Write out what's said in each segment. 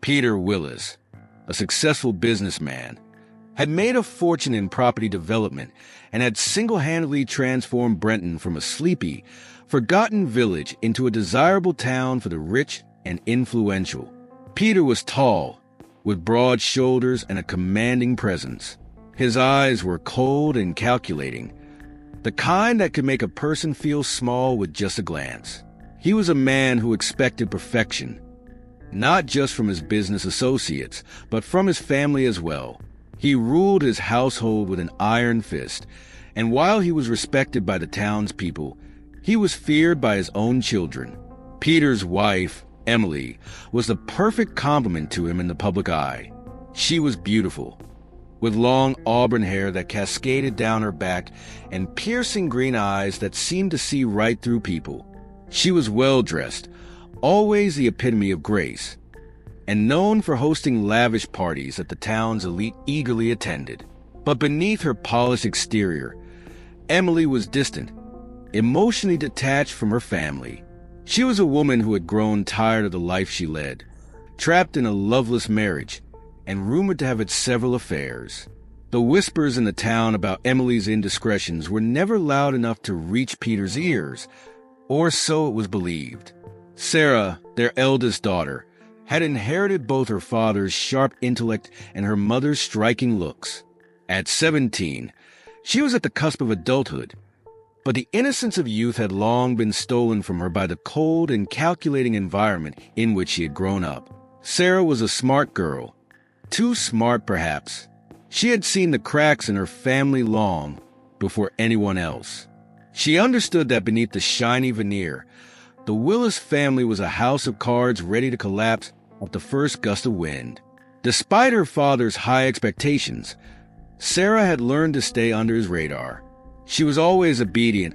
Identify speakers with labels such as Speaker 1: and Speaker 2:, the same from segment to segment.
Speaker 1: Peter Willis, a successful businessman, had made a fortune in property development and had single-handedly transformed Brenton from a sleepy, forgotten village into a desirable town for the rich and influential. Peter was tall, with broad shoulders and a commanding presence. His eyes were cold and calculating, the kind that could make a person feel small with just a glance. He was a man who expected perfection, not just from his business associates, but from his family as well. He ruled his household with an iron fist, and while he was respected by the townspeople, he was feared by his own children. Peter's wife, Emily, was the perfect complement to him in the public eye. She was beautiful, with long auburn hair that cascaded down her back and piercing green eyes that seemed to see right through people. She was well-dressed, always the epitome of grace, and known for hosting lavish parties that the town's elite eagerly attended. But beneath her polished exterior, Emily was distant, emotionally detached from her family. She was a woman who had grown tired of the life she led, trapped in a loveless marriage, and rumored to have had several affairs. The whispers in the town about Emily's indiscretions were never loud enough to reach Peter's ears, or so it was believed. Sara, their eldest daughter, had inherited both her father's sharp intellect and her mother's striking looks. At 17, she was at the cusp of adulthood, but the innocence of youth had long been stolen from her by the cold and calculating environment in which she had grown up. Sara was a smart girl, too smart perhaps. She had seen the cracks in her family long before anyone else. She understood that beneath the shiny veneer, the Willis family was a house of cards ready to collapse at the first gust of wind. Despite her father's high expectations, Sara had learned to stay under his radar. She was always obedient,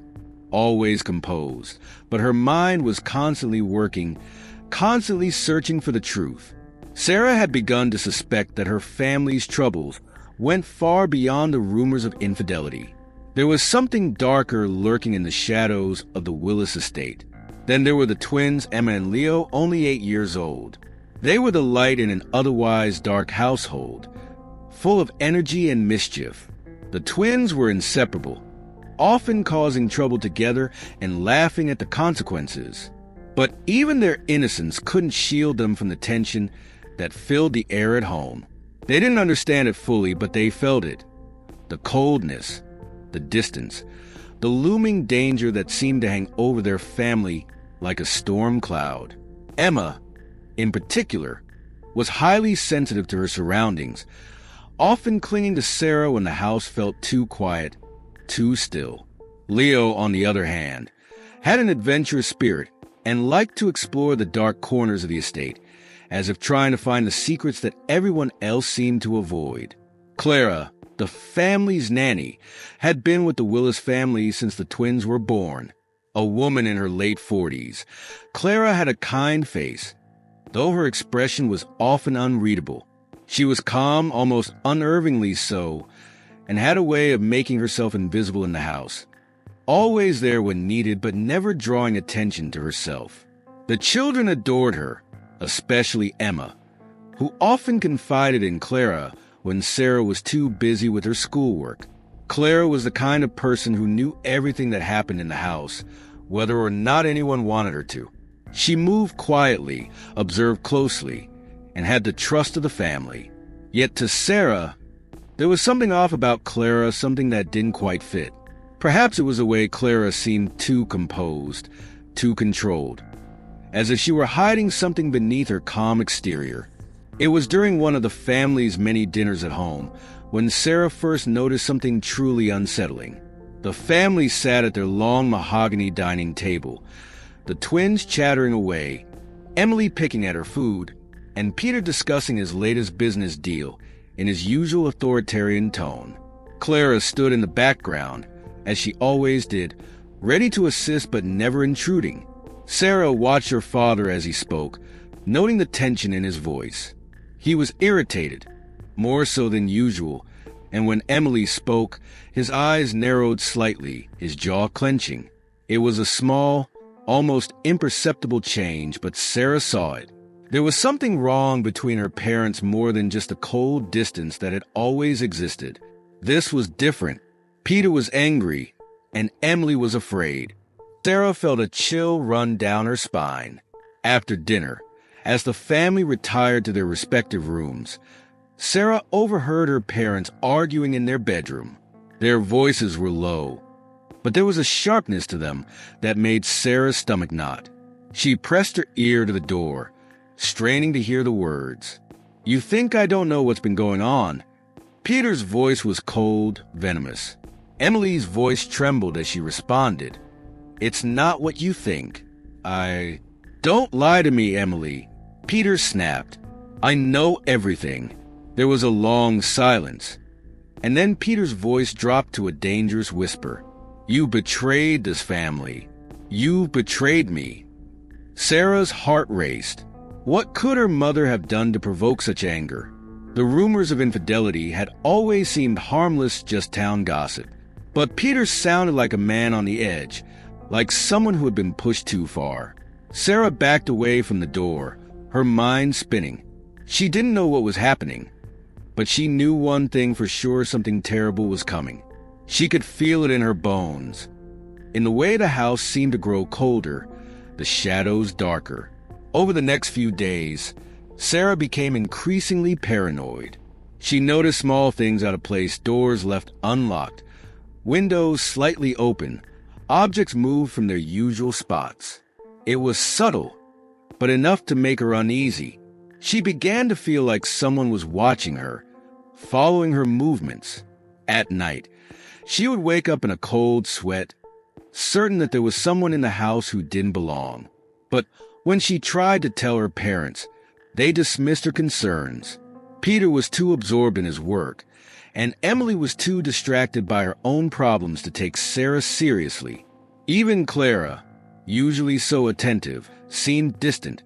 Speaker 1: always composed, but her mind was constantly working, constantly searching for the truth. Sara had begun to suspect that her family's troubles went far beyond the rumors of infidelity. There was something darker lurking in the shadows of the Willis estate. Then there were the twins, Emma and Leo, only 8 years old. They were the light in an otherwise dark household, full of energy and mischief. The twins were inseparable, often causing trouble together and laughing at the consequences. But even their innocence couldn't shield them from the tension that filled the air at home. They didn't understand it fully, but they felt it. The coldness, the distance, the looming danger that seemed to hang over their family like a storm cloud. Emma, in particular, was highly sensitive to her surroundings, often clinging to Sara when the house felt too quiet, too still. Leo, on the other hand, had an adventurous spirit and liked to explore the dark corners of the estate, as if trying to find the secrets that everyone else seemed to avoid. Clara, the family's nanny, had been with the Willis family since the twins were born. A woman in her late 40s, Clara had a kind face, though her expression was often unreadable. She was calm, almost unnervingly so, and had a way of making herself invisible in the house, always there when needed but never drawing attention to herself. The children adored her, especially Emma, who often confided in Clara when Sara was too busy with her schoolwork. Clara was the kind of person who knew everything that happened in the house, whether or not anyone wanted her to. She moved quietly, observed closely, and had the trust of the family. Yet to Sara, there was something off about Clara, something that didn't quite fit. Perhaps it was the way Clara seemed too composed, too controlled, as if she were hiding something beneath her calm exterior. It was during one of the family's many dinners at home when Sara first noticed something truly unsettling. The family sat at their long mahogany dining table, the twins chattering away, Emily picking at her food, and Peter discussing his latest business deal in his usual authoritarian tone. Clara stood in the background, as she always did, ready to assist but never intruding. Sara watched her father as he spoke, noting the tension in his voice. He was irritated, more so than usual, and when Emily spoke, his eyes narrowed slightly, his jaw clenching. It was a small, almost imperceptible change, but Sara saw it. There was something wrong between her parents more than just a cold distance that had always existed. This was different. Peter was angry, and Emily was afraid. Sara felt a chill run down her spine. After dinner, as the family retired to their respective rooms, Sara overheard her parents arguing in their bedroom. Their voices were low, but there was a sharpness to them that made Sara's stomach knot. She pressed her ear to the door, straining to hear the words. "You think I don't know what's been going on?" Peter's voice was cold, venomous. Emily's voice trembled as she responded. "It's not what you think. Don't lie to me, Emily." Peter snapped. "I know everything." There was a long silence, and then Peter's voice dropped to a dangerous whisper. "You betrayed this family. You betrayed me." Sara's heart raced. What could her mother have done to provoke such anger? The rumors of infidelity had always seemed harmless, just town gossip. But Peter sounded like a man on the edge, like someone who had been pushed too far. Sara backed away from the door, her mind spinning. She didn't know what was happening, but she knew one thing for sure: something terrible was coming. She could feel it in her bones. In the way the house seemed to grow colder, the shadows darker. Over the next few days, Sara became increasingly paranoid. She noticed small things out of place: doors left unlocked, windows slightly open, objects moved from their usual spots. It was subtle, but enough to make her uneasy. She began to feel like someone was watching her, following her movements. At night, she would wake up in a cold sweat, certain that there was someone in the house who didn't belong. But when she tried to tell her parents, they dismissed her concerns. Peter was too absorbed in his work, and Emily was too distracted by her own problems to take Sara seriously. Even Clara, usually so attentive, seemed distant,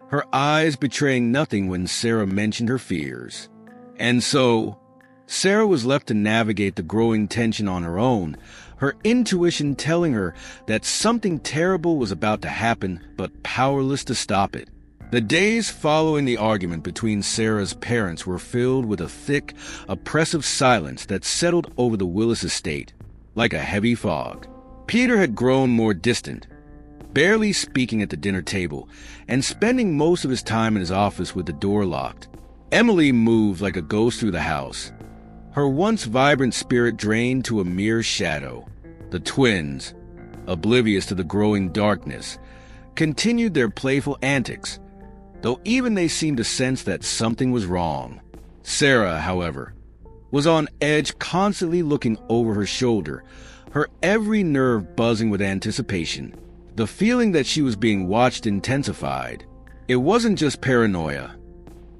Speaker 1: her eyes betraying nothing when Sara mentioned her fears. And so, Sara was left to navigate the growing tension on her own, her intuition telling her that something terrible was about to happen, but powerless to stop it. The days following the argument between Sara's parents were filled with a thick, oppressive silence that settled over the Willis estate, like a heavy fog. Peter had grown more distant, barely speaking at the dinner table, and spending most of his time in his office with the door locked. Emily moved like a ghost through the house, her once vibrant spirit drained to a mere shadow. The twins, oblivious to the growing darkness, continued their playful antics, though even they seemed to sense that something was wrong. Sara, however, was on edge, constantly looking over her shoulder, her every nerve buzzing with anticipation. The feeling that she was being watched intensified. It wasn't just paranoia.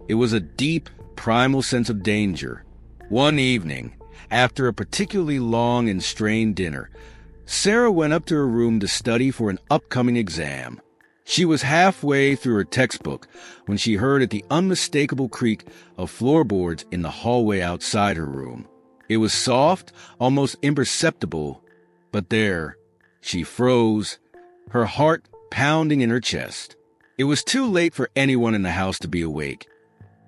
Speaker 1: It was a deep, primal sense of danger. One evening, after a particularly long and strained dinner, Sara went up to her room to study for an upcoming exam. She was halfway through her textbook when she heard the unmistakable creak of floorboards in the hallway outside her room. It was soft, almost imperceptible, but there, she froze, her heart pounding in her chest. It was too late for anyone in the house to be awake,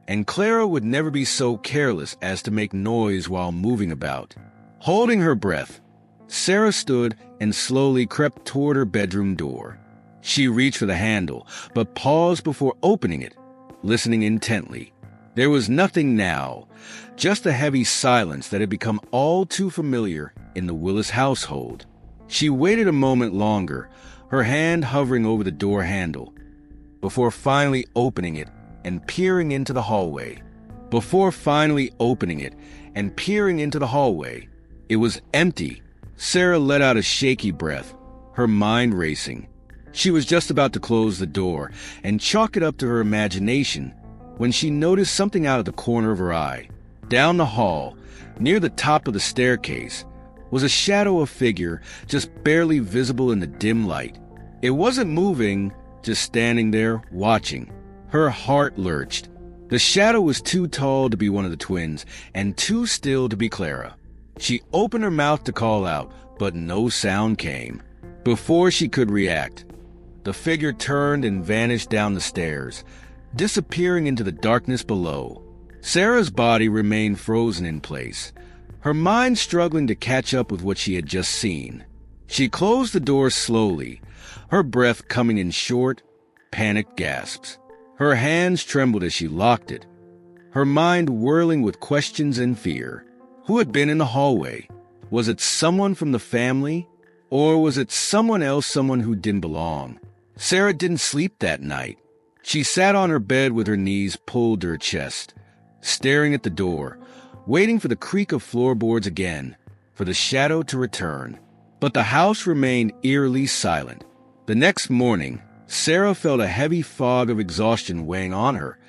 Speaker 1: and Clara would never be so careless as to make noise while moving about. Holding her breath, Sara stood and slowly crept toward her bedroom door. She reached for the handle, but paused before opening it, listening intently. There was nothing now, just a heavy silence that had become all too familiar in the Willis household. She waited a moment longer, her hand hovering over the door handle, before finally opening it and peering into the hallway. It was empty. Sara let out a shaky breath, her mind racing. She was just about to close the door and chalk it up to her imagination when she noticed something out of the corner of her eye. Down the hall, near the top of the staircase, was a shadow of figure just barely visible in the dim light. It wasn't moving, just standing there, watching. Her heart lurched. The shadow was too tall to be one of the twins, and too still to be Clara. She opened her mouth to call out, but no sound came. Before she could react, the figure turned and vanished down the stairs, disappearing into the darkness below. Sarah's body remained frozen in place, her mind struggling to catch up with what she had just seen. She closed the door slowly, her breath coming in short, panicked gasps. Her hands trembled as she locked it, her mind whirling with questions and fear. Who had been in the hallway? Was it someone from the family? Or was it someone else, someone who didn't belong? Sarah didn't sleep that night. She sat on her bed with her knees pulled to her chest, staring at the door, waiting for the creak of floorboards again, for the shadow to return. But the house remained eerily silent. The next morning, Sarah felt a heavy fog of exhaustion weighing on her,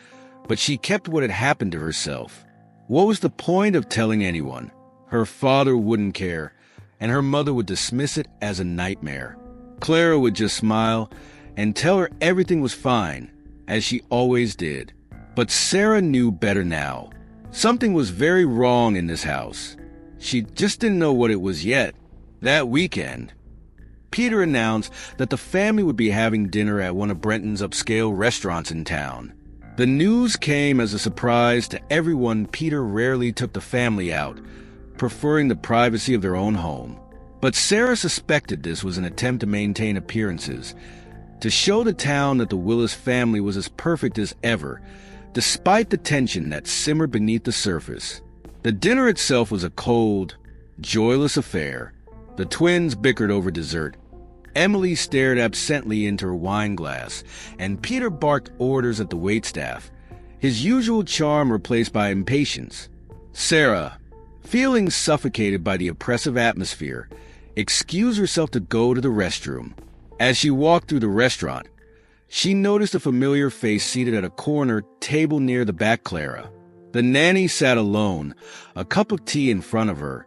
Speaker 1: but she kept what had happened to herself. What was the point of telling anyone? Her father wouldn't care, and her mother would dismiss it as a nightmare. Clara would just smile and tell her everything was fine, as she always did. But Sarah knew better now. Something was very wrong in this house. She just didn't know what it was yet. That weekend, Peter announced that the family would be having dinner at one of Brenton's upscale restaurants in town. The news came as a surprise to everyone. Peter rarely took the family out, preferring the privacy of their own home. But Sarah suspected this was an attempt to maintain appearances, to show the town that the Willis family was as perfect as ever, despite the tension that simmered beneath the surface. The dinner itself was a cold, joyless affair. The twins bickered over dessert. Emily stared absently into her wine glass, and Peter barked orders at the waitstaff, his usual charm replaced by impatience. Sarah, feeling suffocated by the oppressive atmosphere, excused herself to go to the restroom. As she walked through the restaurant, she noticed a familiar face seated at a corner table near the back. Clara. The nanny sat alone, a cup of tea in front of her,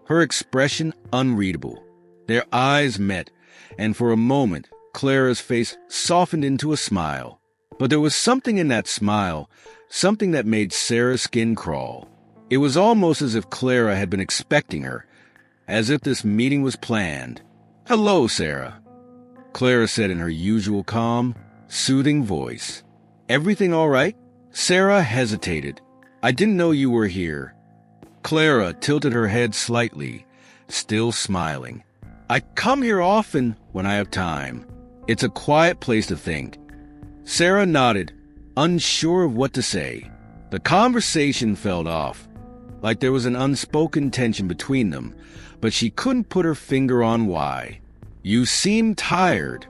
Speaker 1: her expression unreadable. Their eyes met, and for a moment, Clara's face softened into a smile. But there was something in that smile, something that made Sarah's skin crawl. It was almost as if Clara had been expecting her, as if this meeting was planned. "Hello, Sarah," Clara said in her usual calm, soothing voice. "Everything all right?" Sarah hesitated. "I didn't know you were here." Clara tilted her head slightly, still smiling. "I come here often when I have time. It's a quiet place to think." Sarah nodded, unsure of what to say. The conversation fell off, like there was an unspoken tension between them, but she couldn't put her finger on why. "You seem tired,"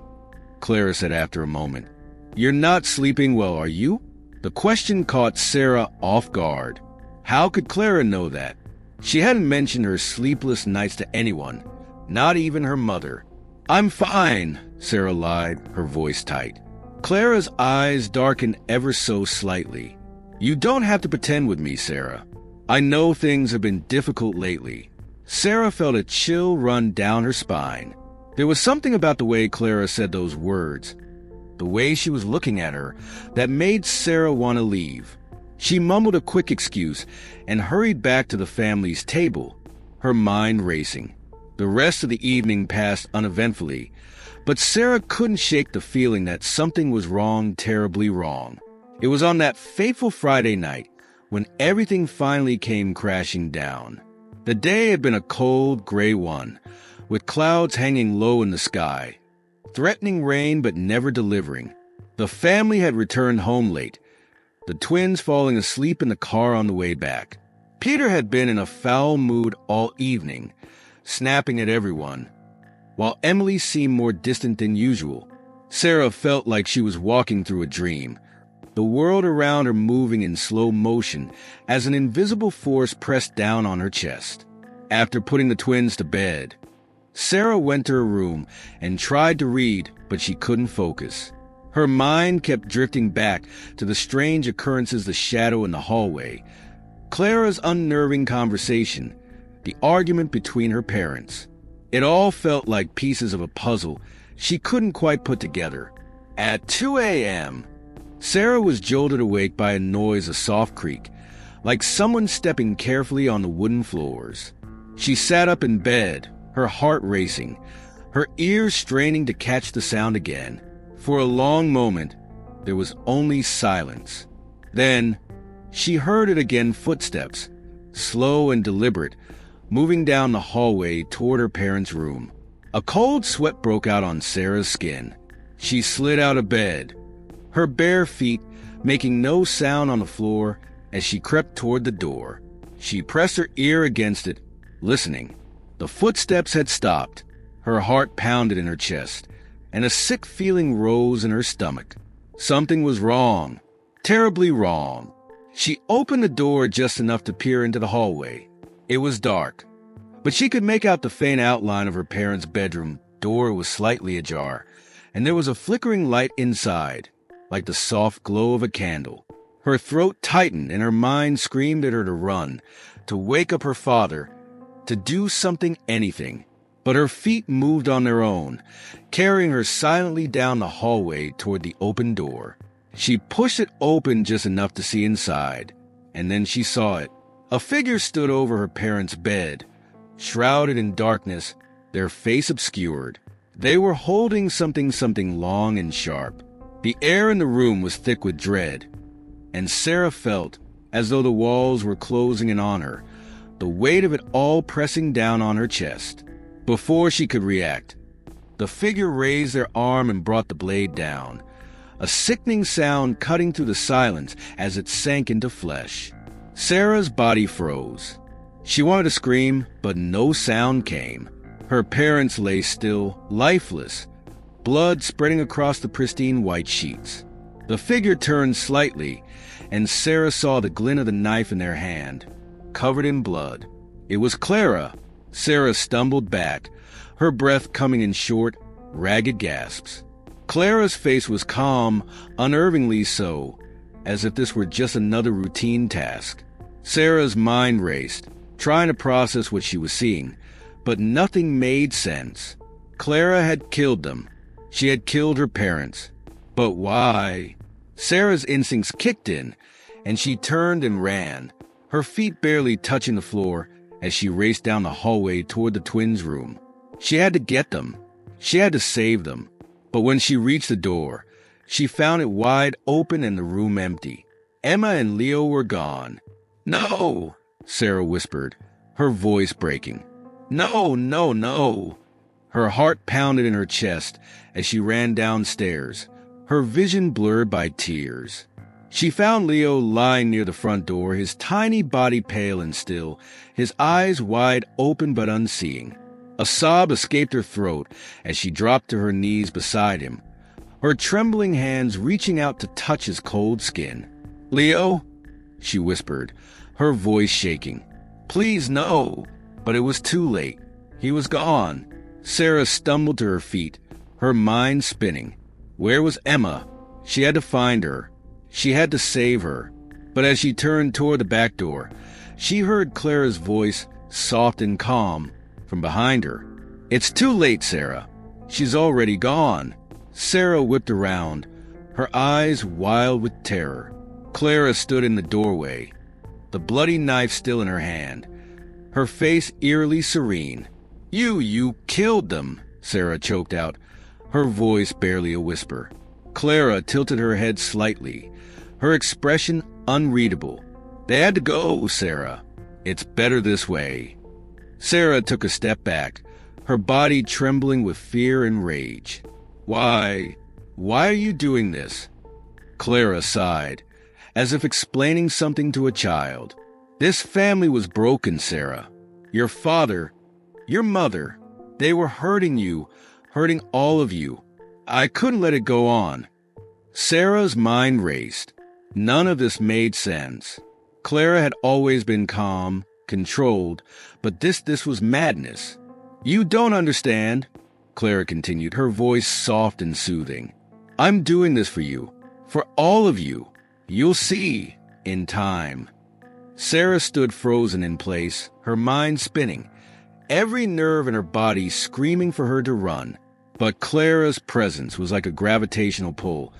Speaker 1: Clara said after a moment. "You're not sleeping well, are you?" The question caught Sarah off guard. How could Clara know that? She hadn't mentioned her sleepless nights to anyone, not even her mother. "I'm fine," Sarah lied, her voice tight. Clara's eyes darkened ever so slightly. "You don't have to pretend with me, Sarah. I know things have been difficult lately." Sarah felt a chill run down her spine. There was something about the way Clara said those words, the way she was looking at her, that made Sarah want to leave. She mumbled a quick excuse and hurried back to the family's table, her mind racing. The rest of the evening passed uneventfully, but Sarah couldn't shake the feeling that something was wrong, terribly wrong. It was on that fateful Friday night when everything finally came crashing down. The day had been a cold, gray one, with clouds hanging low in the sky, threatening rain but never delivering. The family had returned home late, the twins falling asleep in the car on the way back. Peter had been in a foul mood all evening, snapping at everyone, while Emily seemed more distant than usual. Sarah felt like she was walking through a dream, the world around her moving in slow motion as an invisible force pressed down on her chest. After putting the twins to bed, Sarah went to her room and tried to read, but she couldn't focus. Her mind kept drifting back to the strange occurrences, the shadow in the hallway, Clara's unnerving conversation, the argument between her parents. It all felt like pieces of a puzzle she couldn't quite put together. At 2 a.m., Sarah was jolted awake by a noise, a soft creak, like someone stepping carefully on the wooden floors. She sat up in bed, her heart racing, her ears straining to catch the sound again. For a long moment, There was only silence. Then, she heard it again, footsteps, slow and deliberate, moving down the hallway toward her parents' room. A cold sweat broke out on Sara's skin. She slid out of bed, her bare feet making no sound on the floor as she crept toward the door. She pressed her ear against it, listening. The footsteps had stopped. Her heart pounded in her chest, and a sick feeling rose in her stomach. Something was wrong, terribly wrong. She opened the door just enough to peer into the hallway. It was dark, but she could make out the faint outline of her parents' bedroom. Door was slightly ajar, and there was a flickering light inside, like the soft glow of a candle. Her throat tightened and her mind screamed at her to run, to wake up her father, to do something, anything. But her feet moved on their own, carrying her silently down the hallway toward the open door. She pushed it open just enough to see inside, and then she saw it. A figure stood over her parents' bed, shrouded in darkness, their face obscured. They were holding something long and sharp. The air in the room was thick with dread, and Sara felt as though the walls were closing in on her, the weight of it all pressing down on her chest. Before she could react, the figure raised their arm and brought the blade down, a sickening sound cutting through the silence as it sank into flesh. Sara's body froze. She wanted to scream, but no sound came. Her parents lay still, lifeless, blood spreading across the pristine white sheets. The figure turned slightly, and Sara saw the glint of the knife in their hand, covered in blood. It was Clara. Sara stumbled back, her breath coming in short, ragged gasps. Clara's face was calm, unnervingly so, as if this were just another routine task. Sara's mind raced, trying to process what she was seeing, but nothing made sense. Clara had killed them. She had killed her parents. But why? Sara's instincts kicked in, and she turned and ran, her feet barely touching the floor as she raced down the hallway toward the twins' room. She had to get them. She had to save them. But when she reached the door, she found it wide open and the room empty. Emma and Leo were gone. "No," Sara whispered, her voice breaking. "No, no, no." Her heart pounded in her chest as she ran downstairs, her vision blurred by tears. She found Leo lying near the front door, his tiny body pale and still, his eyes wide open but unseeing. A sob escaped her throat as she dropped to her knees beside him, her trembling hands reaching out to touch his cold skin. "Leo?" she whispered, her voice shaking. "Please, no." But it was too late. He was gone. Sara stumbled to her feet, her mind spinning. Where was Emma? She had to find her. She had to save her. But as she turned toward the back door, she heard Clara's voice, soft and calm, from behind her. "It's too late, Sara. She's already gone." Sara whipped around, her eyes wild with terror. Clara stood in the doorway, the bloody knife still in her hand, her face eerily serene. You killed them," Sara choked out, her voice barely a whisper. Clara tilted her head slightly, her expression unreadable. "They had to go, Sara. It's better this way." Sara took a step back, her body trembling with fear and rage. Why are you doing this?" Clara sighed, as if explaining something to a child. "This family was broken, Sara. Your father, your mother, they were hurting you, hurting all of you. I couldn't let it go on." Sara's mind raced. None of this made sense. Clara had always been calm, controlled, but this was madness. "You don't understand," Clara continued, her voice soft and soothing. "I'm doing this for you, for all of you. You'll see, in time." Sara stood frozen in place, her mind spinning, every nerve in her body screaming for her to run. But Clara's presence was like a gravitational pull,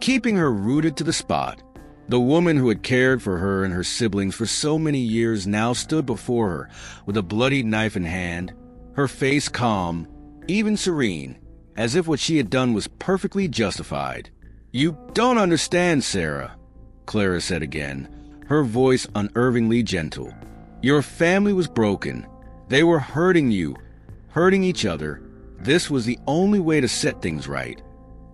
Speaker 1: keeping her rooted to the spot. The woman who had cared for her and her siblings for so many years now stood before her with a bloody knife in hand, her face calm, even serene, as if what she had done was perfectly justified. You don't understand, Sara, Clara said again, her voice unervingly gentle. Your family was broken. They were hurting you, hurting each other. This was the only way to set things right.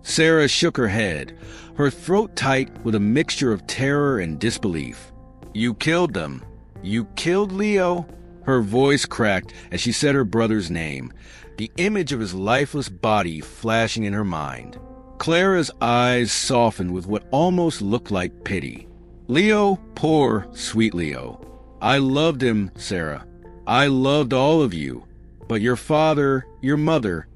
Speaker 1: Sara shook her head, her throat tight with a mixture of terror and disbelief. You killed them. You killed Leo? Her voice cracked as she said her brother's name, the image of his lifeless body flashing in her mind. Clara's eyes softened with what almost looked like pity. Leo, poor, sweet Leo. I loved him, Sara. I loved all of you. But your father, your mother,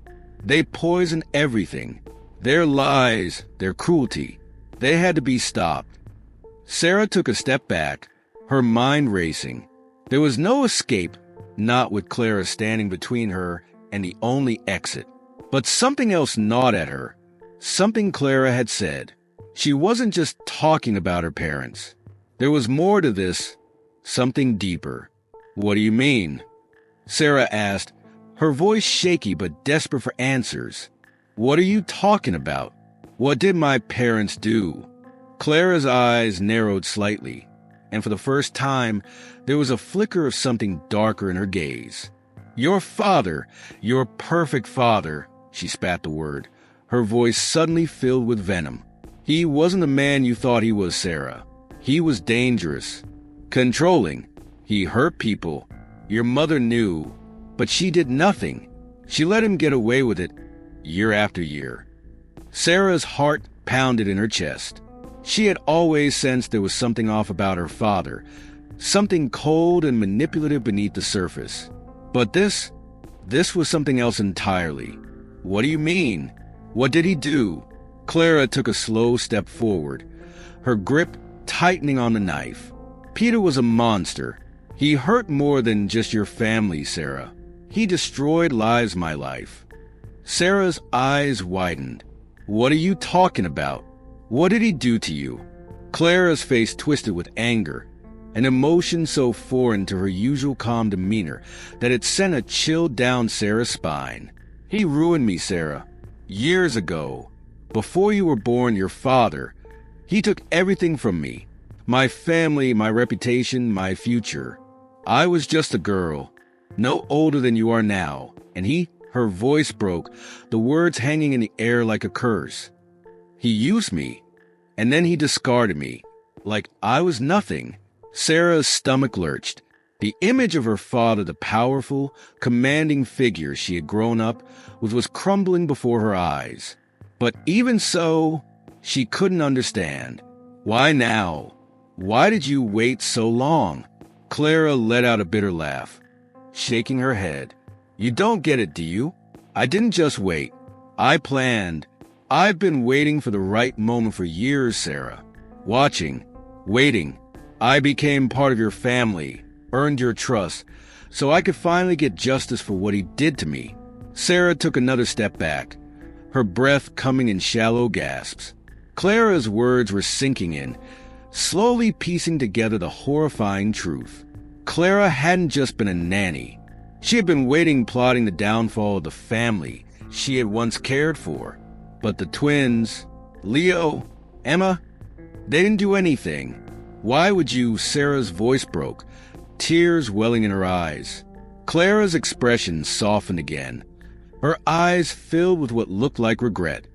Speaker 1: they poisoned everything. Their lies, their cruelty, they had to be stopped. Sara took a step back, her mind racing. There was no escape, not with Clara standing between her and the only exit. But something else gnawed at her. Something Clara had said. She wasn't just talking about her parents. There was more to this, something deeper. What do you mean? Sara asked, her voice shaky but desperate for answers. What are you talking about? What did my parents do? Clara's eyes narrowed slightly, and for the first time, there was a flicker of something darker in her gaze. Your father, your perfect father, she spat the word, her voice suddenly filled with venom. He wasn't the man you thought he was, Sara. He was dangerous, controlling. He hurt people. Your mother knew, but she did nothing. She let him get away with it year after year. Sara's heart pounded in her chest. She had always sensed there was something off about her father, something cold and manipulative beneath the surface. But this was something else entirely. What do you mean? What did he do? Clara took a slow step forward, her grip tightening on the knife. Peter was a monster. He hurt more than just your family, Sara. He destroyed lives, my life. Sara's eyes widened. What are you talking about? What did he do to you? Clara's face twisted with anger, an emotion so foreign to her usual calm demeanor that it sent a chill down Sara's spine. He ruined me, Sara. Years ago, before you were born, your father, he took everything from me. My family, my reputation, my future. I was just a girl, no older than you are now, and her voice broke, the words hanging in the air like a curse. He used me, and then he discarded me, like I was nothing. Sara's stomach lurched. The image of her father, the powerful, commanding figure she had grown up with, was crumbling before her eyes. But even so, she couldn't understand. Why now? Why did you wait so long? Clara let out a bitter laugh, shaking her head. You don't get it, do you? I didn't just wait. I planned. I've been waiting for the right moment for years, Sara. Watching, waiting. I became part of your family, earned your trust, so I could finally get justice for what he did to me. Sara took another step back, her breath coming in shallow gasps. Clara's words were sinking in, slowly piecing together the horrifying truth. Clara hadn't just been a nanny. She had been waiting, plotting the downfall of the family she had once cared for. But the twins, Leo, Emma, they didn't do anything. Why would you? Sara's voice broke, tears welling in her eyes. Clara's expression softened again, her eyes filled with what looked like regret.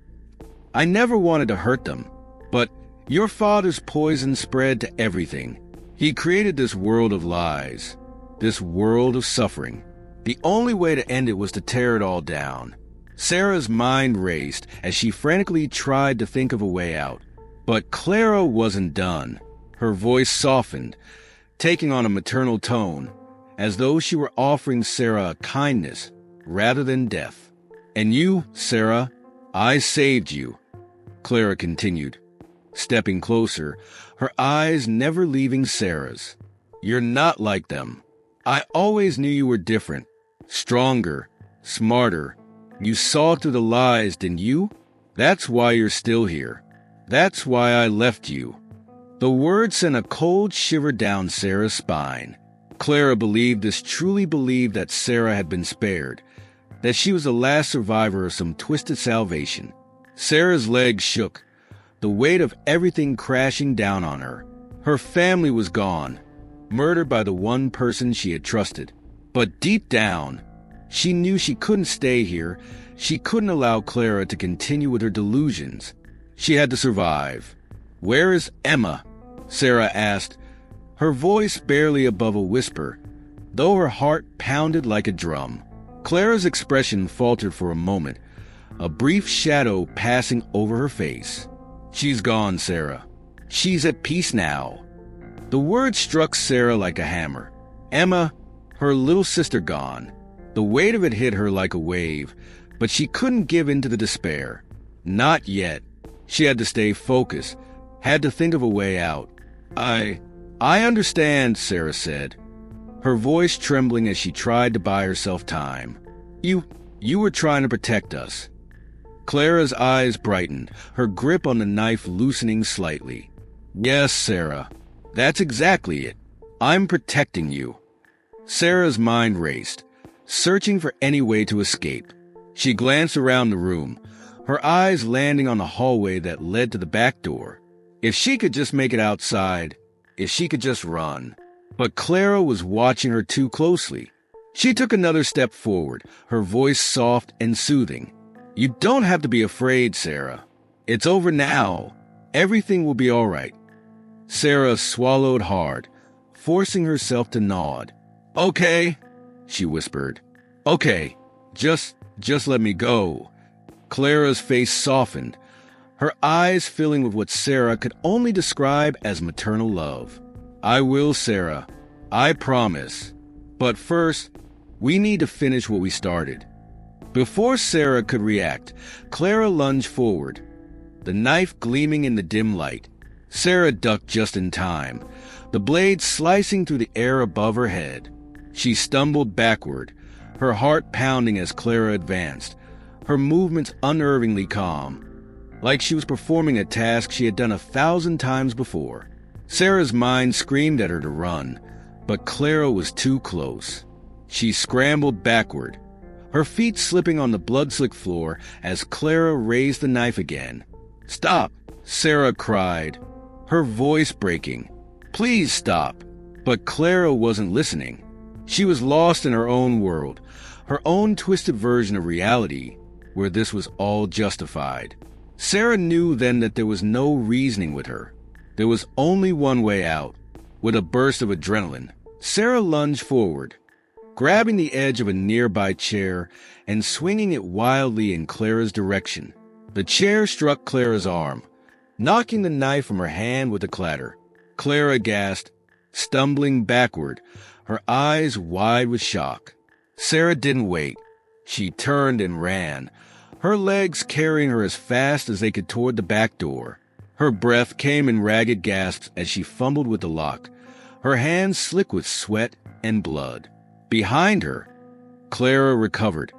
Speaker 1: I never wanted to hurt them, but your father's poison spread to everything. He created this world of lies, this world of suffering. The only way to end it was to tear it all down. Sara's mind raced as she frantically tried to think of a way out. But Clara wasn't done. Her voice softened, taking on a maternal tone, as though she were offering Sara a kindness rather than death. And you, Sara, I saved you, Clara continued, stepping closer, her eyes never leaving Sara's. You're not like them. I always knew you were different, stronger, smarter. You saw through the lies, didn't you? That's why you're still here. That's why I left you. The word sent a cold shiver down Sara's spine. Clara believed this, truly believed that Sara had been spared, that she was the last survivor of some twisted salvation. Sara's legs shook, the weight of everything crashing down on her. Her family was gone, murdered by the one person she had trusted. But deep down, she knew she couldn't stay here. She couldn't allow Clara to continue with her delusions. She had to survive. "Where is Emma?" Sara asked, her voice barely above a whisper, though her heart pounded like a drum. Clara's expression faltered for a moment, a brief shadow passing over her face. "She's gone, Sara. She's at peace now." The word struck Sara like a hammer. Emma, her little sister, gone. The weight of it hit her like a wave, but she couldn't give in to the despair. Not yet. She had to stay focused, had to think of a way out. I understand," Sara said, her voice trembling as she tried to buy herself time. You were trying to protect us." Clara's eyes brightened, her grip on the knife loosening slightly. "Yes, Sara, that's exactly it. I'm protecting you." Sara's mind raced, searching for any way to escape. She glanced around the room, her eyes landing on the hallway that led to the back door. If she could just make it outside, if she could just run. But Clara was watching her too closely. She took another step forward, her voice soft and soothing. "You don't have to be afraid, Sara. It's over now. Everything will be all right." Sara swallowed hard, forcing herself to nod. "Okay," she whispered. "Okay, just let me go." Clara's face softened, her eyes filling with what Sara could only describe as maternal love. "I will, Sara. I promise. But first, we need to finish what we started." Before Sara could react, Clara lunged forward, the knife gleaming in the dim light. Sara ducked just in time, the blade slicing through the air above her head. She stumbled backward, her heart pounding as Clara advanced, her movements unnervingly calm, like she was performing a task she had done 1,000 times before. Sara's mind screamed at her to run, but Clara was too close. She scrambled backward, her feet slipping on the blood-slick floor as Clara raised the knife again. "Stop!" Sara cried, her voice breaking. "Please stop!" But Clara wasn't listening. She was lost in her own world, her own twisted version of reality, where this was all justified. Sara knew then that there was no reasoning with her. There was only one way out. With a burst of adrenaline, Sara lunged forward, grabbing the edge of a nearby chair and swinging it wildly in Clara's direction. The chair struck Clara's arm, knocking the knife from her hand with a clatter. Clara gasped, stumbling backward, her eyes wide with shock. Sara didn't wait. She turned and ran, her legs carrying her as fast as they could toward the back door. Her breath came in ragged gasps as she fumbled with the lock, her hands slick with sweat and blood. Behind her, Clara recovered,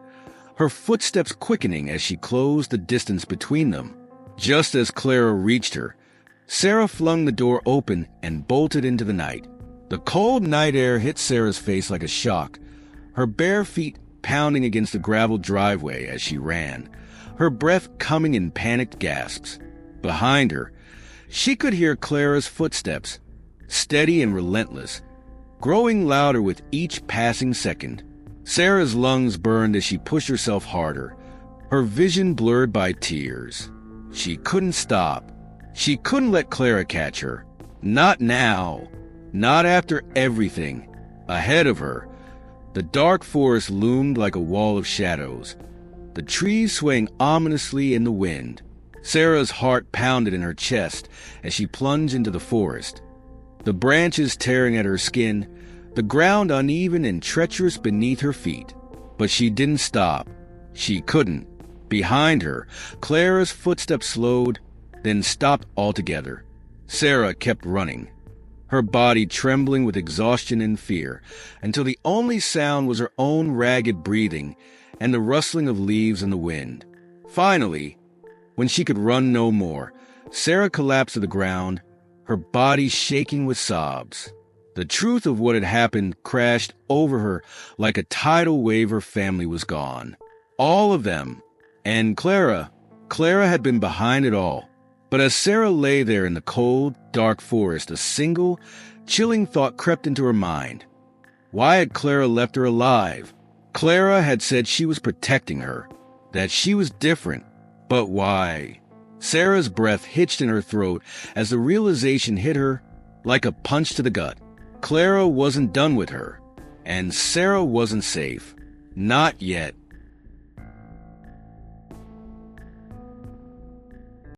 Speaker 1: her footsteps quickening as she closed the distance between them. Just as Clara reached her, Sara flung the door open and bolted into the night. The cold night air hit Sara's face like a shock, her bare feet pounding against the gravel driveway as she ran, her breath coming in panicked gasps. Behind her, she could hear Clara's footsteps, steady and relentless, growing louder with each passing second. Sara's lungs burned as she pushed herself harder, her vision blurred by tears. She couldn't stop. She couldn't let Clara catch her. Not now. Not after everything. Ahead of her, the dark forest loomed like a wall of shadows, the trees swaying ominously in the wind. Sara's heart pounded in her chest as she plunged into the forest, the branches tearing at her skin, the ground uneven and treacherous beneath her feet. But she didn't stop. She couldn't. Behind her, Clara's footsteps slowed, then stopped altogether. Sara kept running, her body trembling with exhaustion and fear, until the only sound was her own ragged breathing and the rustling of leaves in the wind. Finally, when she could run no more, Sara collapsed to the ground, her body shaking with sobs. The truth of what had happened crashed over her like a tidal wave. Her family was gone. All of them. And Clara had been behind it all. But as Sara lay there in the cold, dark forest, a single, chilling thought crept into her mind. Why had Clara left her alive? Clara had said she was protecting her, that she was different. But why? Sara's breath hitched in her throat as the realization hit her like a punch to the gut. Clara wasn't done with her, and Sara wasn't safe. Not yet.